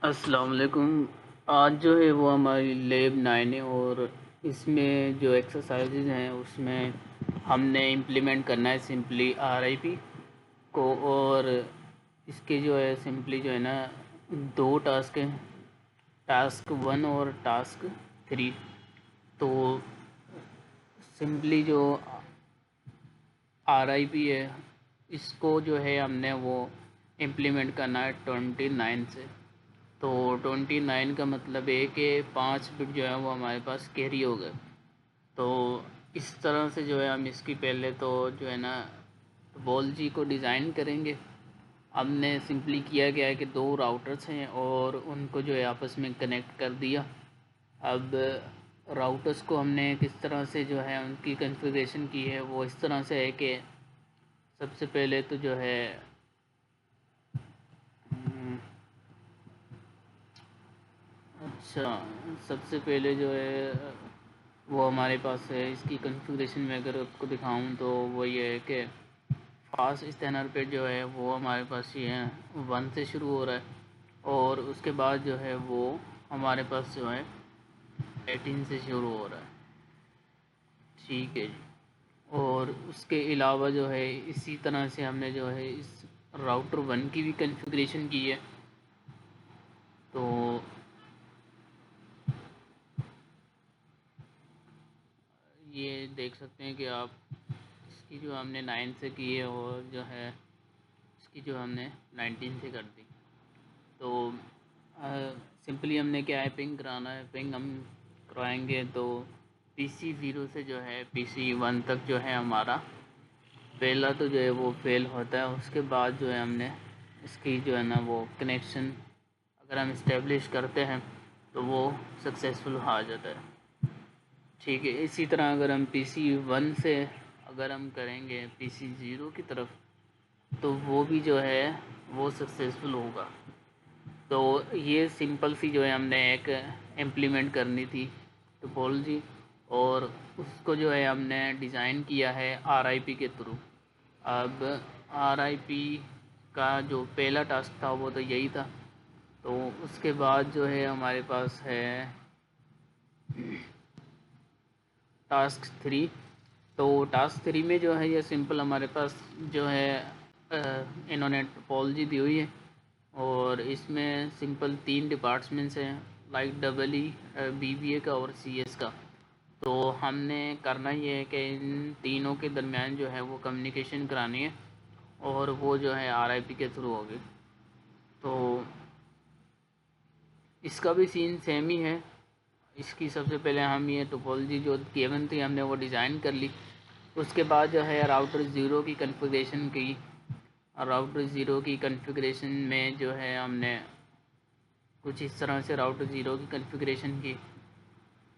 अस्सलाम वालेकुम। आज जो है वो हमारी लैब 9 है और इसमें जो एक्सरसाइजेज हैं उसमें हमने इम्प्लीमेंट करना है सिंपली आरआईपी को। और इसके जो है सिंपली जो है ना, दो टास्क हैं, टास्क 1 और टास्क 3। तो सिंपली जो आरआईपी है इसको जो है हमने वो इम्प्लीमेंट करना है 29 से। तो 29 का मतलब है कि 5 बिट जो है वो हमारे पास कैरी हो गए। तो इस तरह से जो है हम इसकी पहले तो जो है ना बॉल जी को डिज़ाइन करेंगे। हमने सिंपली किया गया है कि दो राउटर्स हैं और उनको जो है आपस में कनेक्ट कर दिया। अब राउटर्स को हमने किस तरह से जो है उनकी कॉन्फ़िगरेशन की है वो इस तरह से है कि सबसे पहले तो जो है अच्छा, सबसे पहले जो है वो हमारे पास है इसकी कॉन्फ़िगरेशन में अगर आपको दिखाऊं तो वो ये है कि फास्ट स्कैनर पे जो है वो हमारे पास ये है 1 से शुरू हो रहा है और उसके बाद जो है वो हमारे पास जो है 18 से शुरू हो रहा है। ठीक है जी। और उसके अलावा जो है इसी तरह से हमने जो है इस राउटर 1 की भी कॉन्फ़िगरेशन की है। तो ये देख सकते हैं कि आप इसकी जो हमने 9 से की है और जो है इसकी जो हमने 19 से कर दी। तो सिंपली हमने क्या है पिंग कराना है, पिंग हम करवाएंगे तो PC 0 से जो है PC 1 तक जो है हमारा पहला तो जो है वो फेल होता है। उसके बाद जो है हमने इसकी जो है ना वो कनेक्शन अगर हम इस्टेब्लिश करते हैं तो वो सक्सेसफुल आ जाता है। ठीक है, इसी तरह अगर हम PC 1 से अगर हम करेंगे PC 0 की तरफ तो वो भी जो है वो सक्सेसफुल होगा। तो ये सिंपल सी जो है हमने एक इम्प्लीमेंट करनी थी टोपोलॉजी और उसको जो है हमने डिज़ाइन किया है आरआईपी के थ्रू। अब आरआईपी का जो पहला टास्क था वो तो यही था। तो उसके बाद जो है हमारे पास है टास्क 3। तो टास्क 3 में जो है ये सिंपल हमारे पास जो है इन्होंने टोपोलॉजी दी हुई है और इसमें सिंपल 3 डिपार्टमेंट्स हैं, लाइक BBA का और CS का। तो हमने करना ये है कि इन तीनों के दरमियान जो है वो कम्युनिकेशन करानी है और वो जो है आरआईपी के थ्रू होगी। तो इसका भी सीन सेम ही है। इसकी सबसे पहले हम ये टोपोलॉजी जो गिवन थी हमने वो डिज़ाइन कर ली। उसके बाद जो है राउटर ज़ीरो की कॉन्फ़िगरेशन की। राउटर ज़ीरो की कॉन्फ़िगरेशन में जो है हमने कुछ इस तरह से राउटर ज़ीरो की कॉन्फ़िगरेशन की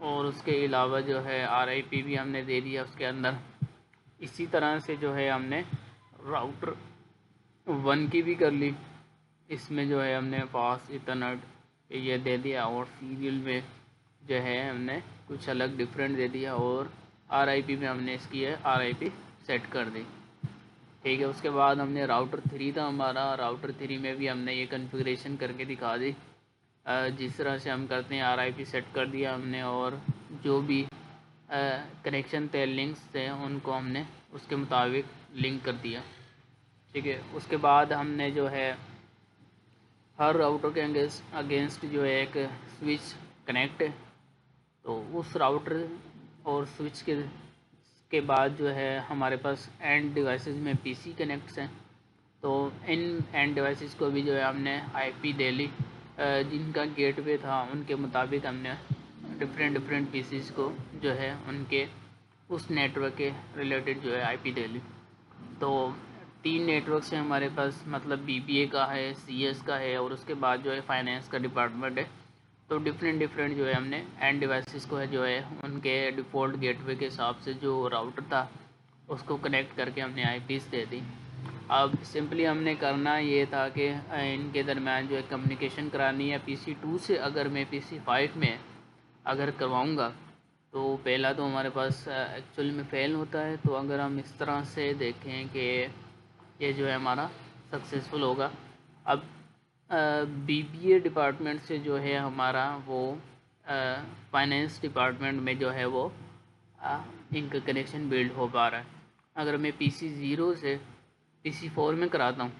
और उसके अलावा जो है आरआईपी भी हमने दे दिया उसके अंदर। इसी तरह से जो है हमने राउटर 1 की भी कर ली। इसमें जो है हमने फास्ट इथरनेट ये दे दिया और सीरियल में जो है हमने कुछ अलग डिफरेंट दे दिया और आरआईपी में हमने इसकी है आरआईपी सेट कर दी। ठीक है, उसके बाद हमने राउटर 3 था हमारा, राउटर 3 में भी हमने ये कॉन्फ़िगरेशन करके दिखा दी। जिस तरह से हम करते हैं आरआईपी सेट कर दिया हमने और जो भी कनेक्शन थे लिंक्स थे उनको हमने उसके मुताबिक लिंक कर दिया। ठीक है, उसके बाद हमने जो है हर राउटर के अगेंस्ट जो है एक स्विच कनेक्ट है। तो उस राउटर और स्विच के बाद जो है हमारे पास एंड डिवाइसेस में PC कनेक्ट्स हैं। तो इन एंड डिवाइसेस को भी जो है हमने IP दे ली। जिनका गेटवे था उनके मुताबिक हमने डिफरेंट डिफरेंट PCs को जो है उनके उस नेटवर्क के रिलेटेड जो है IP दे ली। तो 3 नेटवर्क्स हैं हमारे पास, मतलब BBA का है, CS का है और उसके बाद जो है फाइनेंस का डिपार्टमेंट है। तो डिफरेंट डिफरेंट जो है हमने एंड डिवाइसेस को है जो है उनके डिफ़ॉल्ट गेटवे के हिसाब से जो राउटर था उसको कनेक्ट करके हमने IPs दे दी। अब सिंपली हमने करना ये था कि इनके दरमियान जो है कम्युनिकेशन करानी है। PC 2 से अगर मैं PC 5 में अगर करवाऊँगा तो पहला तो हमारे पास एक्चुअल में फ़ेल होता है। तो अगर हम इस तरह से देखें कि ये जो है हमारा सक्सेसफुल होगा। अब बीबीए डिपार्टमेंट से जो है हमारा वो फाइनेंस डिपार्टमेंट में जो है वो इनका कनेक्शन बिल्ड हो पा रहा है। अगर मैं पीसी 0 से पीसी 4 में कराता हूँ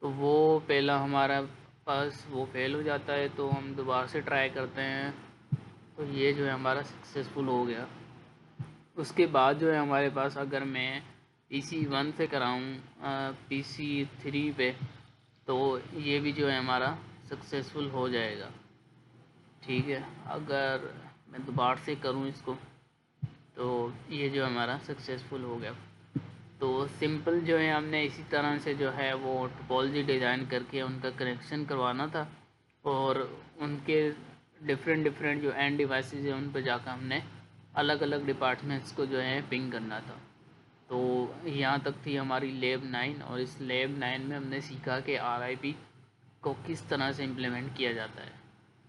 तो वो पहला हमारा पास वो फेल हो जाता है, तो हम दोबारा से ट्राई करते हैं, तो ये जो है हमारा सक्सेसफुल हो गया। उसके बाद जो है हमारे पास अगर मैं पीसी 1 से कराऊँ पीसी 3 पे, तो ये भी जो है हमारा सक्सेसफुल हो जाएगा। ठीक है, अगर मैं दोबारा से करूँ इसको तो ये जो हमारा सक्सेसफुल हो गया। तो सिंपल जो है हमने इसी तरह से जो है वो टोपोलॉजी डिज़ाइन करके उनका कनेक्शन करवाना था, और उनके डिफरेंट डिफरेंट जो एंड डिवाइसेस है उन पर जाकर हमने अलग अलग डिपार्टमेंट्स को जो है पिंग करना था। तो यहाँ तक थी हमारी लैब 9, और इस लैब 9 में हमने सीखा कि RIP को किस तरह से इम्प्लीमेंट किया जाता है।